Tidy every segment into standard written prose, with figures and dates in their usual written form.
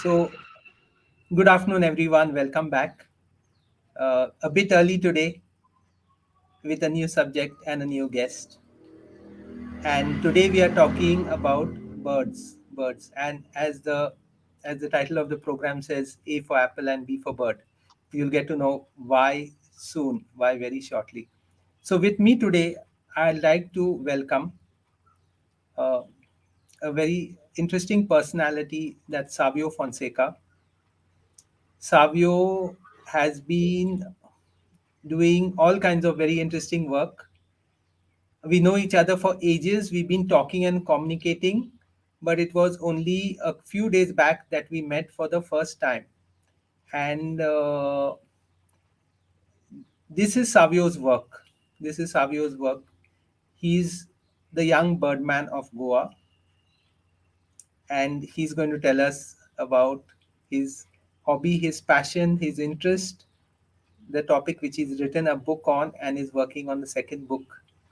So, good afternoon, everyone. Welcome back. A bit early today with a new subject and a new guest. And today we are talking about birds. Birds, and as the title of the program says, A for apple and B for bird. You'll get to know why soon, why very shortly. So, with me today, I'd like to welcome uh, a very interesting personality, that's Savio Fonseca. Savio has been doing all kinds of very interesting work. We know each other for ages. We've been talking and communicating, but it was only a few days back that we met for the first time. And this is Savio's work. This is Savio's work. He's the young birdman of Goa, and he's going to tell us about his hobby, his passion, his interest, the topic which he's written a book on and is working on the second book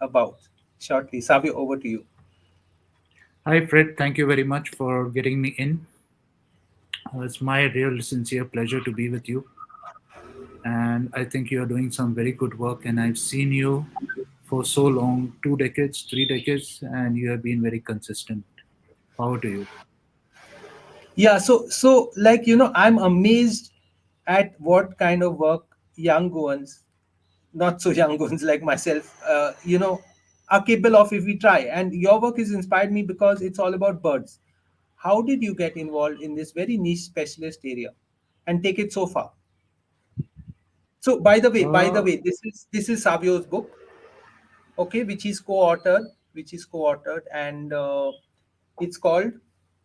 about shortly. Savio, over to you. Hi, Fred. Thank you very much for getting me in. It's my real sincere pleasure to be with you. And I think you are doing some very good work. And I've seen you for so long 2 decades, 3 decades, and you have been very consistent. Power to you. Yeah, so like I'm amazed at what kind of work young ones, not so young ones like myself, are capable of if we try. And your work has inspired me because it's all about birds. How did you get involved in this very niche specialist area and take it so far? So by the way, Uh, this is Savio's book, okay, which is co-authored, and it's called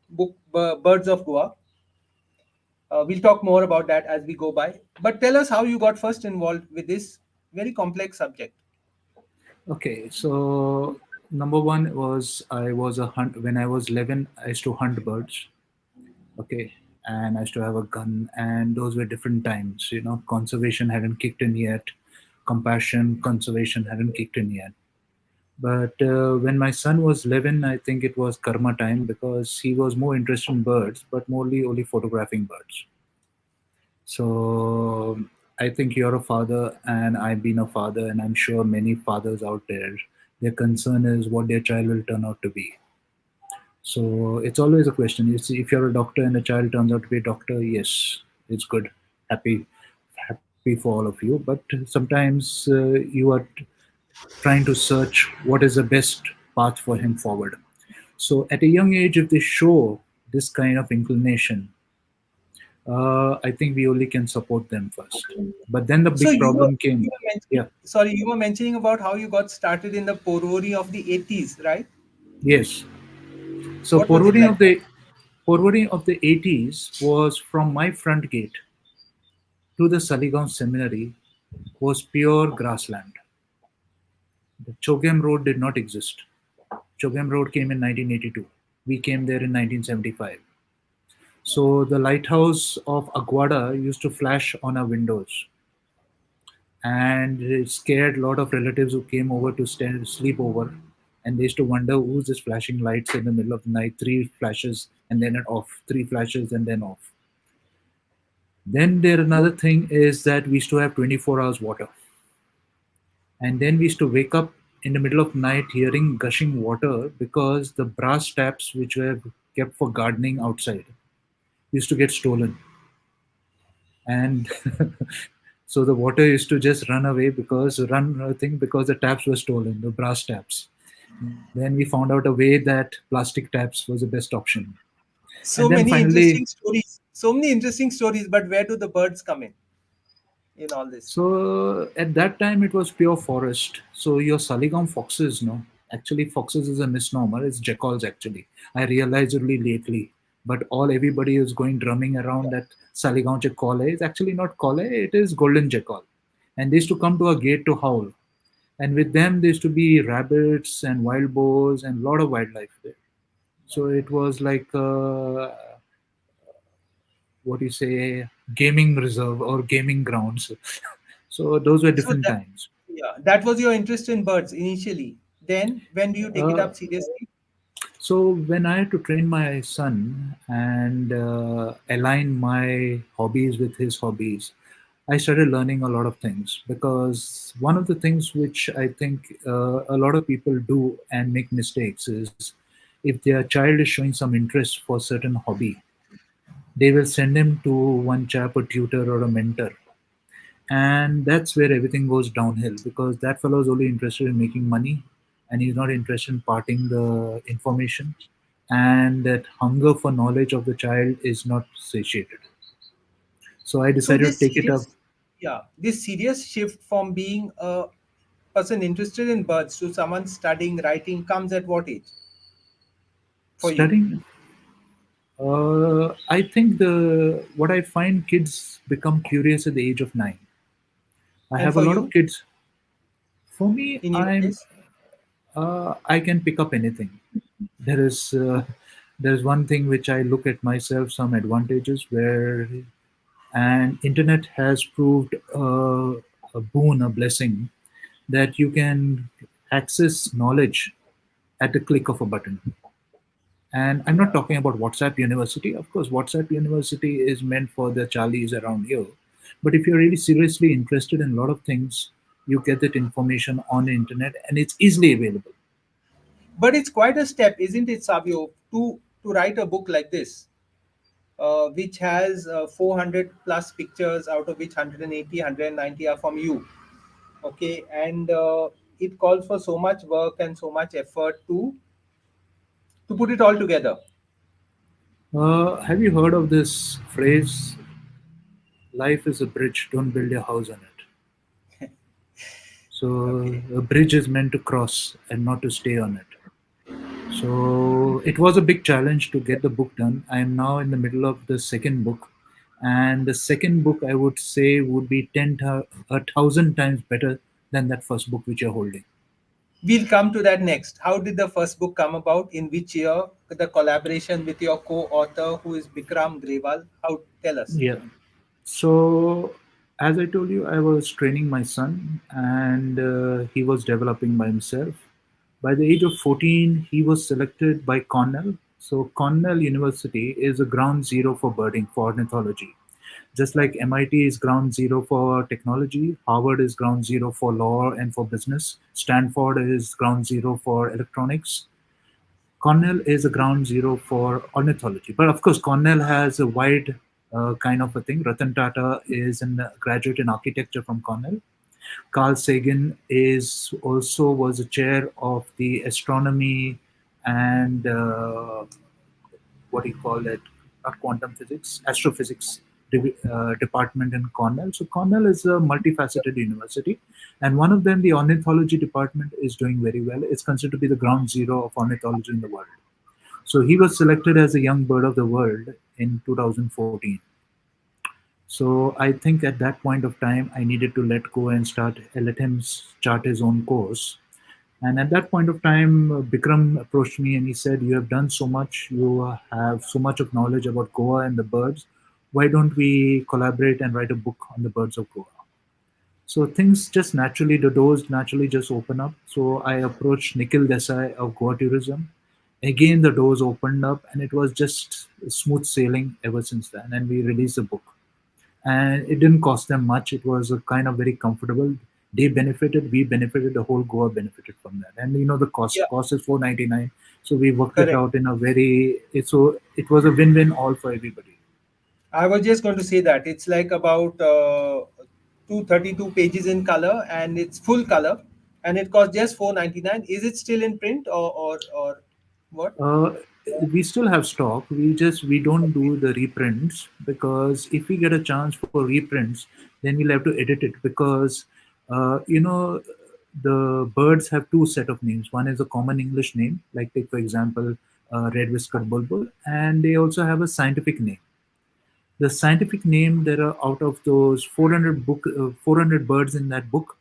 book Birds of Goa. We'll talk more about that as we go by. But tell us how you got first involved with this very complex subject. okay, so number one was I was a hunt when I was 11. I used to hunt birds. Okay, and I used to have a gun, and those were different times. Conservation hadn't kicked in yet. Compassion, conservation hadn't kicked in yet. But when my son was 11, I think it was karma time because he was more interested in birds, but morely only photographing birds. So I think you're a father, and I've been a father, and I'm sure many fathers out there, their concern is what their child will turn out to be. So it's always a question. You see, if you're a doctor and a child turns out to be a doctor, yes, it's good, happy, happy for all of you. But sometimes you are trying to search what is the best path for him forward. So at a young age, if they show this kind of inclination, I think we only can support them first. But then the So big problem came. Yeah, you were mentioning about how you got started in the Porori of the 80s, right? yes. So What was it like? Porvorim of the 80s was from my front gate to the Saligaon Seminary was pure grassland. The Chogam Road did not exist. Chogam Road came in 1982. We came there in 1975. So the lighthouse of Aguada used to flash on our windows, and it scared a lot of relatives who came over to sleep over, and they used to wonder who's this flashing lights in the middle of the night, three flashes and then it off, three flashes and then off. Then there another thing is that we used to have 24 hours water, and then we used to wake up in the middle of night hearing gushing water because the brass taps which were kept for gardening outside used to get stolen, and so the water used to just run away because run I think because the taps were stolen, the brass taps. Then we found out a way that plastic taps was the best option, and So then many finally. interesting stories. So many interesting stories, but where do the birds come in all this? So at that time it was pure forest. So your Saligam foxes, no, actually foxes is a misnomer. It's jackals actually. I realized only lately. But all everybody is going drumming around that Saligam jackal is actually not kole. It is golden jackal, and they used to come to a gate to howl. And with them there used to be rabbits and wild boars and a lot of wildlife there. So it was like what do you say, gaming reserve or gaming grounds. So those were So different that times. yeah, that was your interest in birds initially. Then when do you take it Uh, up seriously? So when I had to train my son and align my hobbies with his hobbies, I started learning a lot of things, because one of the things which I think a lot of people do and make mistakes is, if their child is showing some interest for certain hobby, they will send him to one chap, a tutor or a mentor, and that's where everything goes downhill, because that fellow is only interested in making money, and he's not interested in parting the information, and that hunger for knowledge of the child is not satiated. So I So decided to take it up. this serious shift from being a person interested in birds to someone studying writing comes at what age for you? Studying, I think the what I find, kids become curious at the age of 9. I And have a for lot of you, kids. For me, in your case? I can pick up anything. There is there's one thing which I look at myself, some advantages where, and internet has proved a boon, a blessing, that you can access knowledge at the click of a button. And I'm not Yeah. talking about WhatsApp University. Of course, WhatsApp University is meant for the Charlies around here. But if you're really seriously interested in a lot of things, you get that information on the internet and it's easily available. But it's quite a step, isn't it, Savio, to write a book like this, which has 400 plus pictures, out of which 180, 190 are from you. Okay, and it calls for so much work and so much effort to put it all together. Have you heard of this phrase, life is a bridge, don't build your house on it? So, Okay. a bridge is meant to cross and not to stay on it. So it was a big challenge to get the book done. I am now in the middle of the second book, and the second book I would say would be 1,000 times better than that first book which you're holding. We'll come to that next. How did the first book come about? In which year? The collaboration with your co-author, who is Bikram Grewal. How? Tell us. Yeah. So as I told you, I was training my son, and he was developing by himself. By the age of 14, he was selected by Cornell. So Cornell University is a ground zero for birding, for ornithology. Just like MIT is ground zero for technology, Harvard is ground zero for law and for business, Stanford is ground zero for electronics. Cornell is a ground zero for ornithology. But of course, Cornell has a wide kind of a thing. Ratan Tata is a graduate in architecture from Cornell. Carl Sagan is also was a chair of the astronomy and what do you call it? Not quantum physics, astrophysics department in Cornell. So Cornell is a multifaceted university, and one of them, the ornithology department, is doing very well. It's considered to be the ground zero of ornithology in the world. So he was selected as a young bird of the world in 2014. So I think at that point of time, I needed to let go and let him chart his own course. And at that point of time, Bikram approached me and he said, "You have done so much. You have so much of knowledge about Goa and the birds. Why don't we collaborate and write a book on the birds of Goa?" So things just naturally, the doors naturally just open up. So I approached Nikhil Desai of Goa Tourism. Again, the doors opened up, and it was just smooth sailing ever since then. And we released the book, and it didn't cost them much. It was a kind of very comfortable. They benefited, we benefited, the whole Goa benefited from that. And the Yeah, cost is 499. So we worked it correct. out in a so it was a win-win all for everybody. I was just going to say that it's like about 232 pages in color, and it's full color, and it costs just 499. Is it still in print, or what? Uh, we still have stock. We don't do the reprints, because if we get a chance for reprints, then we'll have to edit it, because the birds have two set of names. One is a common English name, like take for example red whiskered bulbul, and they also have a scientific name. The scientific name, there are, out of those 400 birds in that book,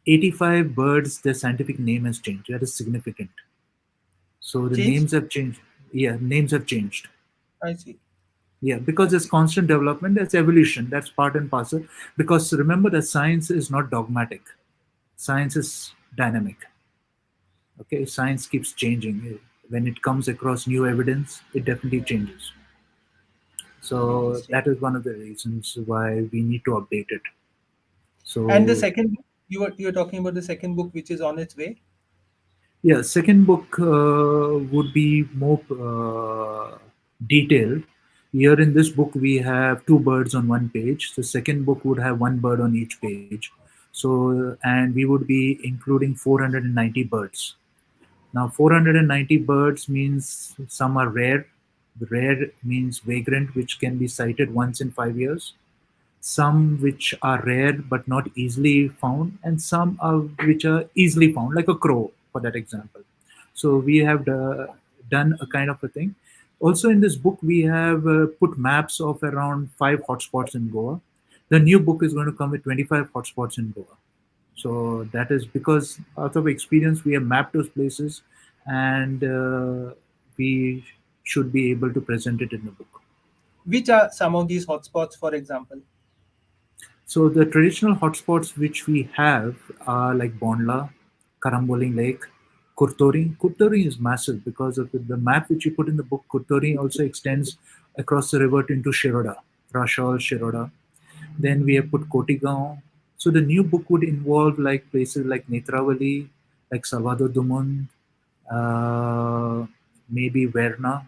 85 birds, their scientific name has changed. That is significant. So the Changed? names have changed. Yeah, names have changed. I see. Yeah, because I there's see. constant development, there's evolution. That's part and parcel. Because remember that science is not dogmatic. Science is dynamic. Okay, science keeps changing. when it comes across new evidence, it definitely changes. So Interesting. that is one of the reasons why we need to update it. And the So second book, you were talking about the second book which is on its way. yeah, second book would be more detailed. Here in this book, we have two birds on one page. The second book would have one bird on each page. So, and we would be including 490 birds. Now, 490 birds means some are rare. Rare means vagrant, which can be sighted once in 5 years. Some which are rare but not easily found, and some are which are easily found, like a crow, for that example. So we have done a kind of a thing. Also, in this book, we have put maps of around 5 hotspots in Goa. The new book is going to come with 25 hotspots in Goa. So that is because out of experience, we have mapped those places, and we should be able to present it in the book. Which are some of these hotspots, for example? So the traditional hotspots which we have are like Bondla, Karamboli Lake, Kurtori. Kurtori is massive because of the map which you put in the book. Kurtori also extends across the river into Shiroda, Rashol, Shiroda. Then we have put Kotigaon. So the new book would involve like places like Netravali, like Salvador Dumont, uh, maybe Verna.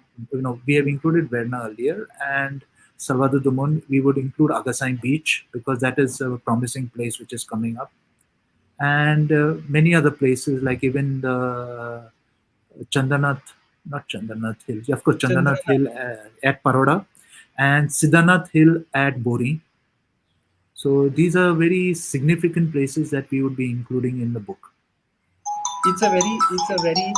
We have included Verna earlier, and Salvador Dumont. We would include Agassine Beach because that is a promising place which is coming up, and many other places like even the Chandanath, not Chandanath Hill, of course Chandanath Chandranath. Hill at Paroda, and Siddhanath Hill at Bori. So these are very significant places that we would be including in the book. It's a very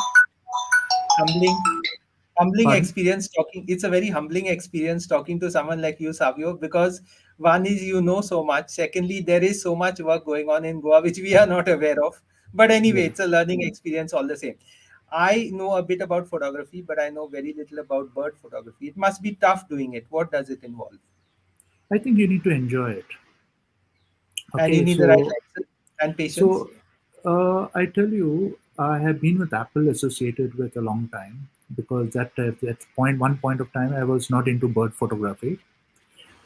humbling Pardon? experience talking. It's a very humbling experience talking to someone like you, Savio, because one is you know so much. Secondly, there is so much work going on in Goa which we are not aware of. But anyway, Yeah. it's a learning experience all the same. I know a bit about photography, but I know very little about bird photography. It must be tough doing it. What does it involve? I think you need to enjoy it. And you Okay, need the right so license and patience. so I tell you, I have been with Apple associated with a long time because at one point of time I was not into bird photography,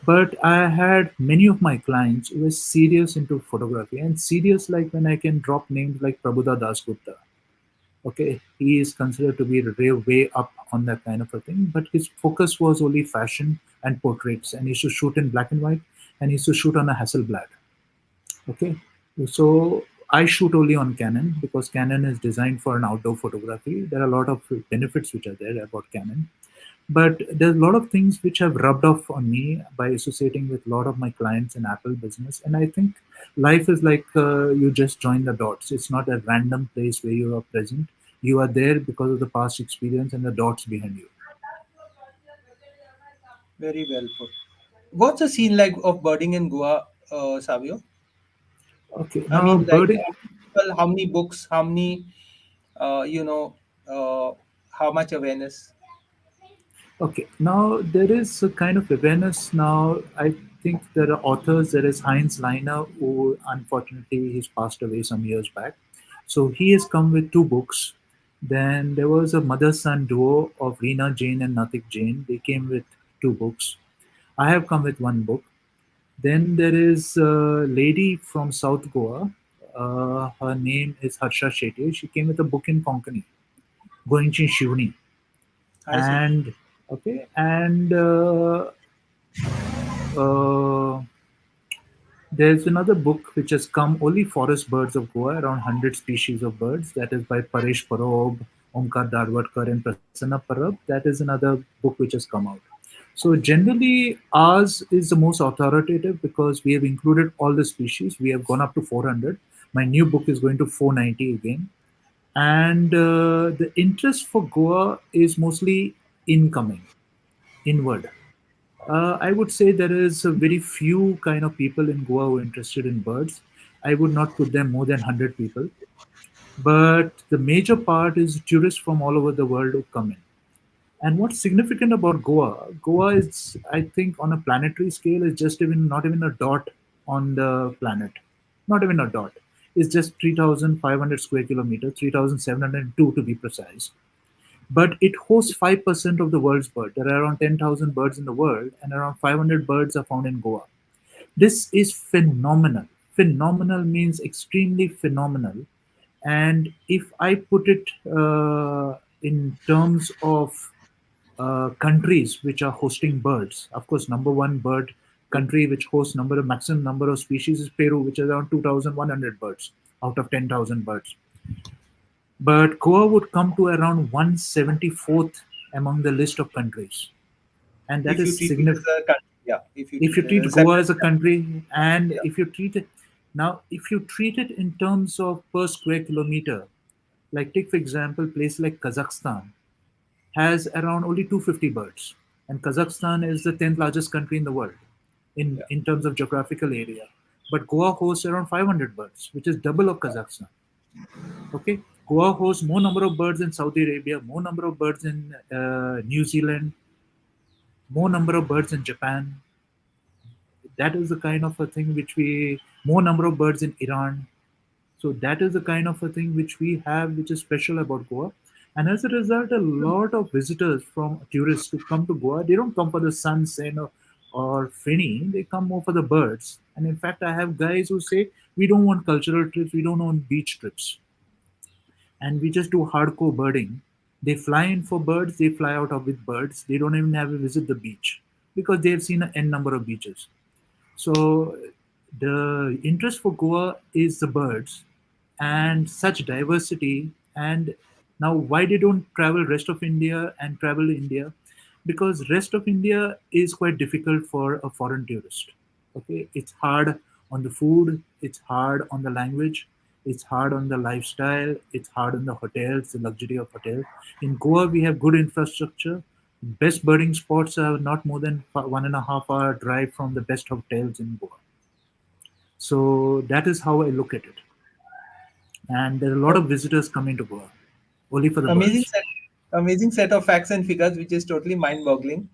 but I had many of my clients who were serious into photography and serious like when I can drop names like Prabhuda Dasgupta. Okay, he is considered to be way up on that kind of a thing, but his focus was only fashion and portraits, and he used to shoot in black and white, and he used to shoot on a Hasselblad. Okay, so I shoot only on Canon because Canon is designed for an outdoor photography. There are a lot of benefits which are there about Canon, but there's a lot of things which have rubbed off on me by associating with a lot of my clients in Apple business. And I think life is like you just join the dots. It's not a random place where you are present. You are there because of the past experience and the dots behind you. Very well put. What's the scene like of birding in Goa, Savio? Okay, I now mean, like, birding. how many books, how many, uh, you know, uh, how much awareness? Okay, now there is a kind of awareness now. I think there are authors. There is Heinz Leiner, who unfortunately he's passed away some years back. So he has come with two books. Then there was a mother-son duo of Reena Jain and Natik Jain. They came with two books. I have come with one book. Then there is a lady from South Goa. Her name is Harsha Shetty. She came with a book in Konkani, Goinchin Shivni. I see. And okay, and uh, there's another book which has come, only forest birds of Goa, around 100 species of birds. That is by Paresh Parab, Omkar Darwadkar, and Prasanna Parab. That is another book which has come out. So generally, ours is the most authoritative because we have included all the species. We have gone up to 400. My new book is going to 490 again. And the interest for Goa is mostly incoming, inward. I would say there is a very few kind of people in Goa who are interested in birds. I would not put them more than 100 people. But the major part is tourists from all over the world who come in. And what's significant about Goa? Goa is, I think, on a planetary scale, is just even not even a dot on the planet. Not even a dot. It's just 3,500 square kilometers, 3,702 to be precise. but it hosts 5% of the world's bird. There are around 10,000 birds in the world, and around 500 birds are found in Goa. This is phenomenal. Phenomenal means extremely phenomenal. And if I put it in terms of countries which are hosting birds, of course, number one bird country which hosts maximum number of species is Peru, which is around 2,100 birds out of 10,000 birds. But Goa would come to around 174th among the list of countries, and that If you is treat it as significant. a country, yeah. If you If you treat Goa separate, as a country, and yeah, if you treat it now, if you treat it in terms of per square kilometer, like take for example, place like Kazakhstan has around only 250 birds, and Kazakhstan is the 10th largest country in the world yeah, in terms of geographical area. But Goa hosts around 500 birds, which is double of Kazakhstan. Okay, Goa hosts more number of birds in Saudi Arabia, more number of birds in New Zealand, more number of birds in Japan. That is the kind of a thing which we more number of birds in Iran. So that is the kind of a thing which we have, which is special about Goa. And as a result, a lot of visitors from tourists who come to Goa, they don't come for the sun, sen, or Feni. They come more for the birds. And in fact, I have guys who say we don't want cultural trips, we don't want beach trips, and we just do hardcore birding. They fly in for birds, they fly out of with birds. They don't even have to visit the beach because they've seen an n number of beaches. So the interest for Goa is the birds and such diversity. And now why they don't travel rest of India and travel India? Because rest of India is quite difficult for a foreign tourist. Okay, it's hard on the food, it's hard on the language, it's hard on the lifestyle, it's hard on the hotels, the luxury of hotels. In Goa, we have good infrastructure. Best birding spots are not more than 1.5 hour drive from the best hotels in Goa. So that is how I look at it. And there are a lot of visitors coming to Goa only for the amazing birds. set, amazing set of facts and figures, which is totally mind-boggling.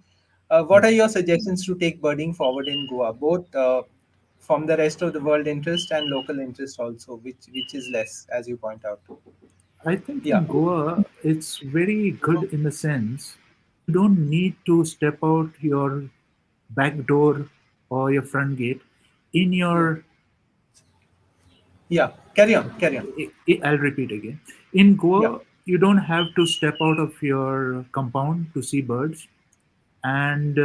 What Yeah. are your suggestions to take birding forward in Goa, both from the rest of the world interest and local interest also, which is less, as you point out? I think Yeah, in Goa, it's very good in the sense you don't need to step out your back door or your front gate. In yeah, your, yeah. Carry on, carry on. I'll repeat again. In Yeah, Goa, you don't have to step out of your compound to see birds. And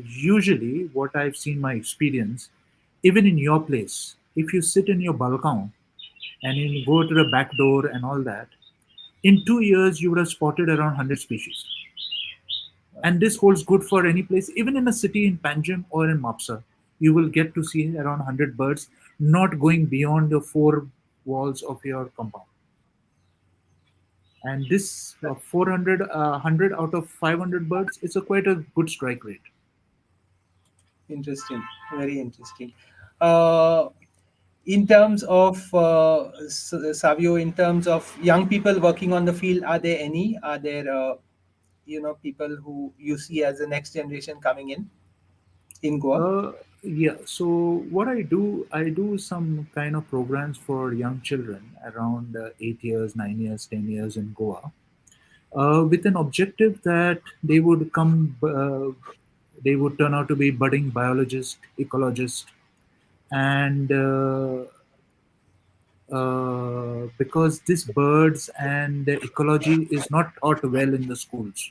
usually, what I've seen my experience, even in your place, if you sit in your balcony and you go to the back door and all that, in 2 years you would have spotted around 100 species. And this holds good for any place, even in a city in Panjim or in Mapsa. You will get to see around 100 birds, not going beyond the four walls of your compound. And this 400, 100 out of 500 birds, it's a quite a good strike rate. interesting, very interesting. Uh, in terms of Savio, in terms of young people working on the field, are there any? Are there people who you see as the next generation coming in Goa? Uh, yeah. So what I do some kind of programs for young children around 8 years, 9 years, 10 years in Goa, with an objective that they would turn out to be budding biologists, ecologists, and because this birds and the ecology is not taught well in the schools.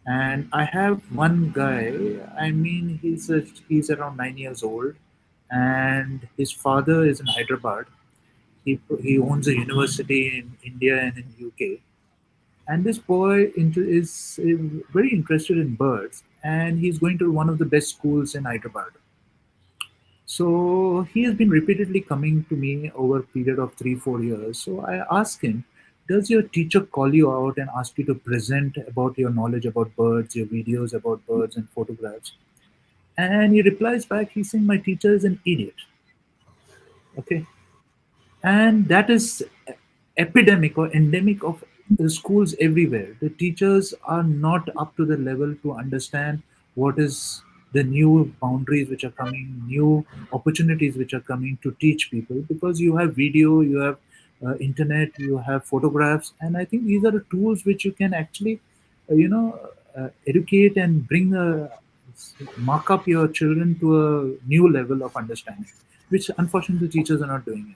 And I have one guy. I mean, he's around 9 years old, and his father is in Hyderabad. He owns a university in India and in UK. And this boy is very interested in birds, and he's going to one of the best schools in Hyderabad. So he has been repeatedly coming to me over a period of 3 4 years. So I asked him, does your teacher call you out and ask you to present about your knowledge about birds, your videos about birds and photographs? And he replies back, he's saying, my teacher is an idiot. Okay. And that is epidemic or endemic of the schools everywhere. The teachers are not up to the level to understand what is the new boundaries which are coming, new opportunities which are coming to teach people, because you have video, you have internet, you have photographs, and I think these are the tools which you can actually, educate and bring mark up your children to a new level of understanding, which unfortunately teachers are not doing it.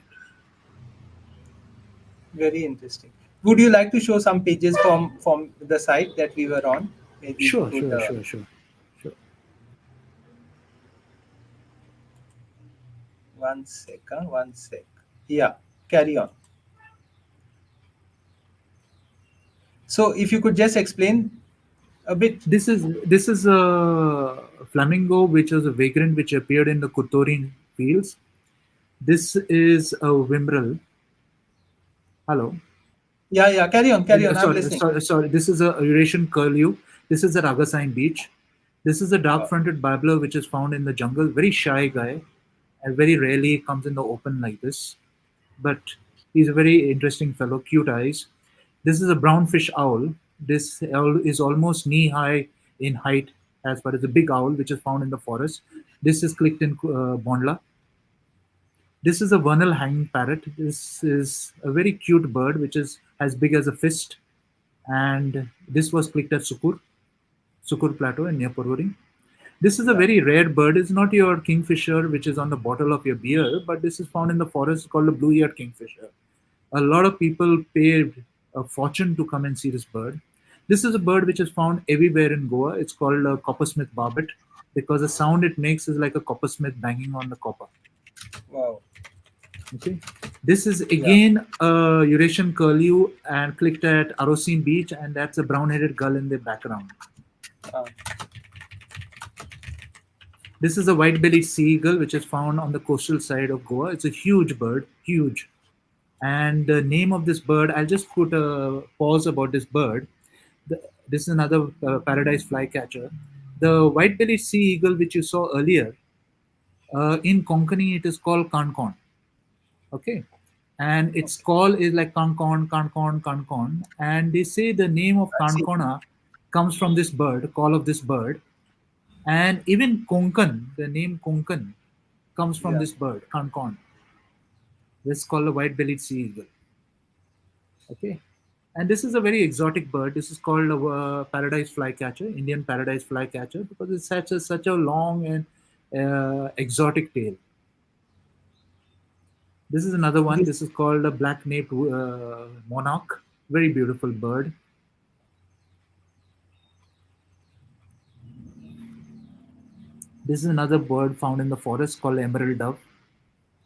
Very interesting. Would you like to show some pages from the site that we were on? Maybe we Sure, could. sure, sure, sure, sure. One second, one sec. Yeah, carry on. So, if you could just explain a bit. This is a flamingo, which is a vagrant which appeared in the Kutorin fields. This is a Wimbrel. Hello. Yeah, yeah, carry on. I'm Sorry, listening. sorry, sorry. This is a Eurasian curlew. This is a Ragasine beach. This is a Wow. dark-fronted babbler which is found in the jungle. Very shy guy, and very rarely comes in the open like this. But he's a very interesting fellow. Cute eyes. This is a brownfish owl. This owl is almost knee-high in height, as far as a big owl which is found in the forest. This is clicked in Bondla. This is a vernal hanging parrot. This is a very cute bird which is as big as a fist, and this was clicked at Sukur Plateau in near Porvorim. This is a Yeah. very rare bird. It's not your kingfisher, which is on the bottle of your beer, but this is found in the forest called the blue-eared kingfisher. A lot of people paid a fortune to come and see this bird. This is a bird which is found everywhere in Goa. It's called a coppersmith barbet because the sound it makes is like a coppersmith banging on the copper. Wow. Okay. This is Yeah. again a Eurasian curlew and clicked at Arosin Beach, and that's a brown-headed gull in the background. Uh, This is a white-bellied sea eagle, which is found on the coastal side of Goa. It's a huge bird, huge. And the name of this bird, I'll just put a pause about this bird. This is another paradise flycatcher. The white-bellied sea eagle, which you saw earlier, in Konkani, it is called kankon. Okay, and its okay. call is like kankon, kankon, kankon. And they say the name of I see. kankona comes from this bird, call of this bird. And even Konkan, the name Konkan, comes from Yeah. this bird, kankon. This is called a white-bellied sea eagle. Okay, and this is a very exotic bird. This is called a paradise flycatcher, Indian paradise flycatcher, because it's such a long and exotic tail. This is another one. This. This is called a black-naped monarch. Very beautiful bird. This is another bird found in the forest called emerald dove.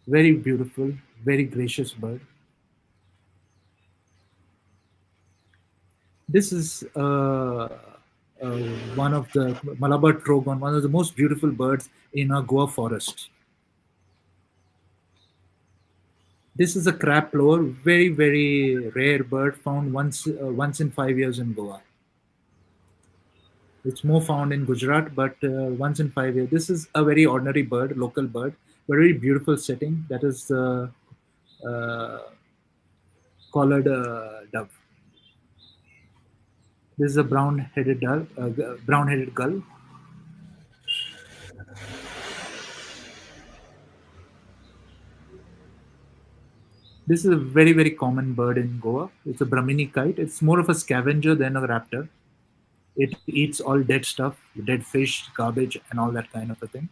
Very beautiful, very gracious bird. This is uh, one of the Malabar trogon, one of the most beautiful birds in a Goa forest. This is a crab plover, very very rare bird found once in 5 years in Goa. It's more found in Gujarat, but once in 5 years. This is a very ordinary bird, local bird, but very beautiful setting. That is the uh, collared dove. This is a brown-headed gull. This is a very very common bird in Goa. It's a Brahmini kite. It's more of a scavenger than a raptor. It eats all dead stuff, dead fish, garbage, and all that kind of a thing.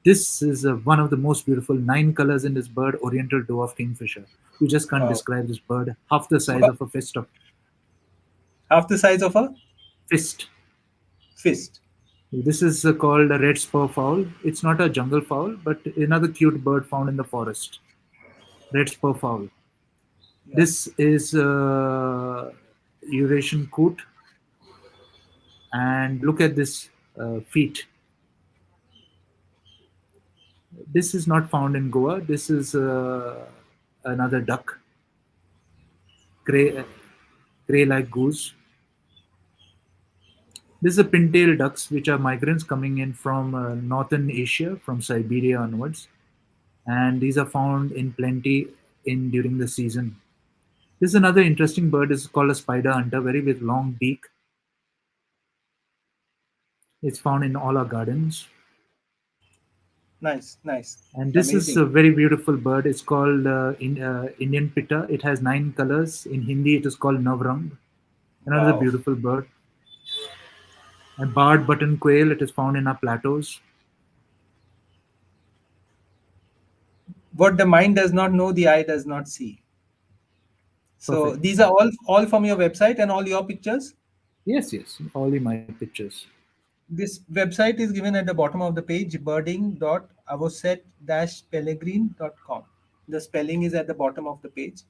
This is one of the most beautiful 9 colors in this bird, Oriental dwarf kingfisher. You just can't Wow. describe this bird. Half the size Wow. of a Half the size of a fist. fist. This is called a red spur fowl. It's not a jungle fowl, but another cute bird found in the forest. Red spur fowl. Yeah. This is Eurasian coot, and look at this feet. This is not found in Goa. This is another duck, gray, gray-like goose. This is a pintail ducks, which are migrants coming in from northern Asia, from Siberia onwards, and these are found in plenty in during the season. This is another interesting bird. It's called a spider hunter, very with long beak. It's found in all our gardens. Nice, nice, And this is amazing. a very beautiful bird. It's called Indian pitta. It has 9 colors. In Hindi, it is called navrang. Another Wow. beautiful bird. And barred button quail. It is found in our plateaus. What the mind does not know, the eye does not see. So Perfect. these are all from your website and all your pictures. Yes, yes. All in my pictures. This website is given at the bottom of the page, birding.avoset-pellegrine.com. The spelling is at the bottom of the page.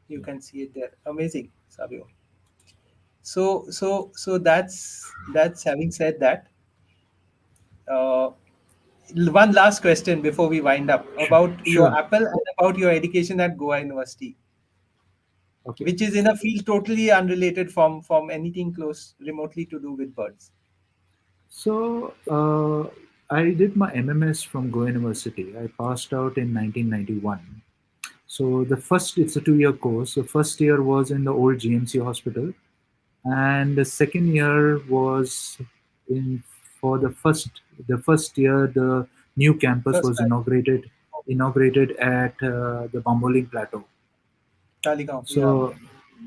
You Yeah. can see it there. Amazing, Savio. So that's having said that. Uh, One last question before we wind up Sure. about your Sure. Apple and about your education at Goa University, Okay. which is in a field totally unrelated from anything close remotely to do with birds. So I did my MMS from Goa University. I passed out in 1991. So the first, it's a 2 year course. The first year was in the old GMC hospital, and the second year was in for the first year the new campus First was batch, inaugurated at the Bambolim Plateau. Taligaon, yeah.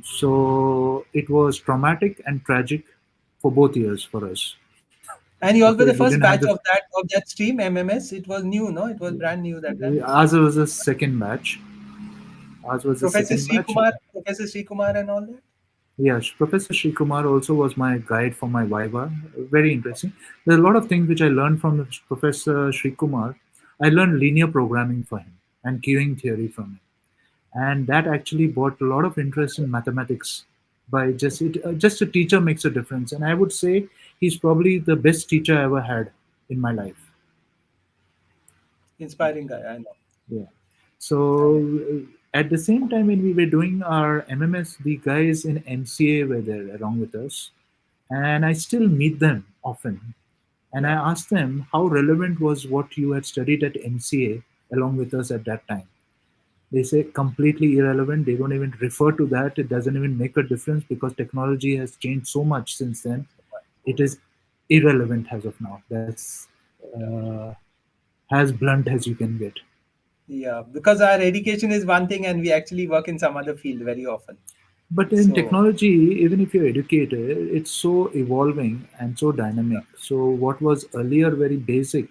So it was traumatic and tragic for both years for us. And you all were Okay, the we first didn't have batch the of that stream MMS. It was new, no? It was brand new that time. ours was a second batch. Ours was the Professor second Sri batch. Kumar, Professor Sri Kumar, and all that. Yes, Professor Sri Kumar also was my guide for my Viva. Very interesting. There are a lot of things which I learned from Professor Sri Kumar. I learned linear programming for him and queuing theory from him, and that actually brought a lot of interest in mathematics. By just a teacher makes a difference, and I would say he's probably the best teacher I ever had in my life. Inspiring guy, I know. Yeah. I know. So at the same time, when we were doing our MMS, the guys in MCA were there along with us, and I still meet them often. And I Yeah. asked them how relevant was what you had studied at MCA along with us at that time. They say completely irrelevant. They don't even refer to that. It doesn't even make a difference because technology has changed so much since then. It is irrelevant as of now. That's uh, as blunt as you can get. Yeah, because our education is one thing and we actually work in some other field very often. But in So, technology, even if you're educated, it's so evolving and so dynamic. So what was earlier very basic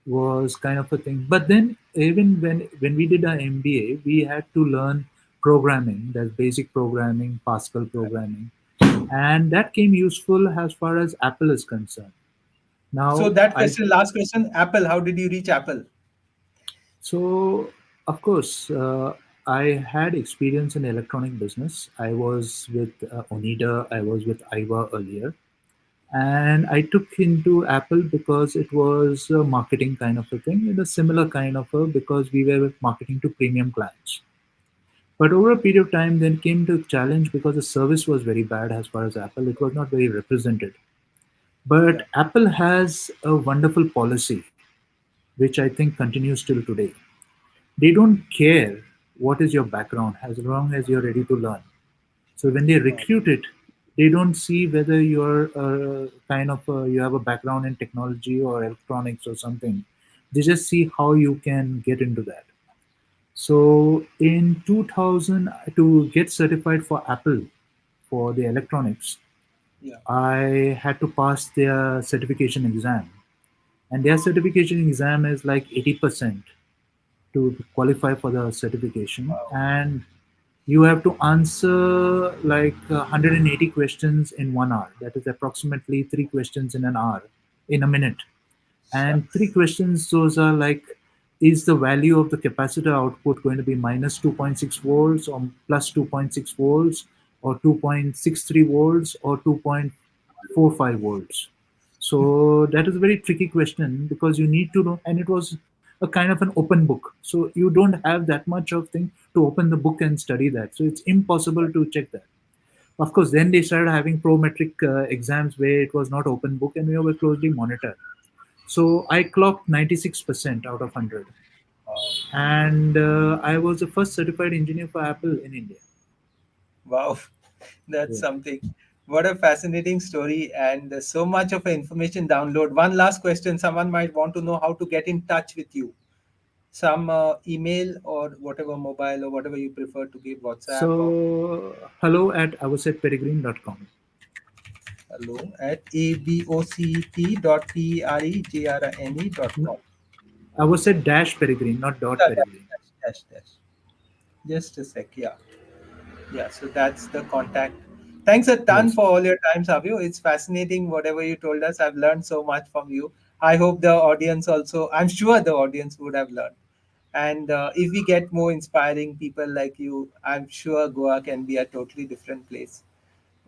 was kind of a thing. But then even when we did our MBA, we had to learn programming, that's basic programming, Pascal programming. And that came useful as far as Apple is concerned. so Now that I question, last question, Apple, how did you reach Apple? so of course I had experience in electronic business. I was with Onida, I was with Iva earlier, and I took into Apple because it was a marketing kind of a thing, and a similar kind of a because we were marketing to premium clients. But over a period of time, then came to challenge because the service was very bad as far as Apple. It was not very represented. Yeah, But Apple has a wonderful policy, which I think continues till today. They don't care what is your background as long as you're ready to learn. So when they wow. recruit it, they don't see whether you're you have a background in technology or electronics or something. They just see how you can get into that. So in 2000, to get certified for Apple for the electronics, Yeah, I had to pass their certification exam, and their certification exam is like 80% to qualify for the certification, wow. and you have to answer like 180 questions in 1 hour. That is approximately 3 questions in an hour, in a minute. And three Shucks. questions, those are like, is the value of the capacitor output going to be minus 2.6 volts or plus 2.6 volts or 2.63 volts or 2.45 volts? So that is a very tricky question because you need to know, and it was a kind of an open book. So you don't have that much of thing to open the book and study that. So it's impossible to check that. Of course, then they started having prometric exams where it was not open book and we were closely monitored. So I clocked 96% out of 100. Wow. And I was the first certified engineer for Apple in India. Wow. That's Yeah. something. What a fascinating story, and so much of information download. One last question: someone might want to know how to get in touch with you. Some email or whatever, mobile or whatever you prefer to give, WhatsApp or So, hello at avocetperegrine.com. hello at abocet.peregrine.com. Avocet-peregrine, not dot Yeah, peregrine. dash. Just a sec. Yeah. Yeah, so that's the contact. Thanks a ton Yes. for all your time, Savio. It's fascinating whatever you told us. I've learned so much from you. I hope the audience also, I'm sure the audience would have learned. And if we get more inspiring people like you, I'm sure Goa can be a totally different place.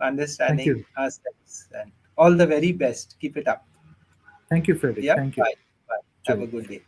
Thank Understanding you. ourselves, and all the very best. Keep it up. Thank you, Frederick. Yeah, Thank you. bye. Bye. Have a Cheers. good day.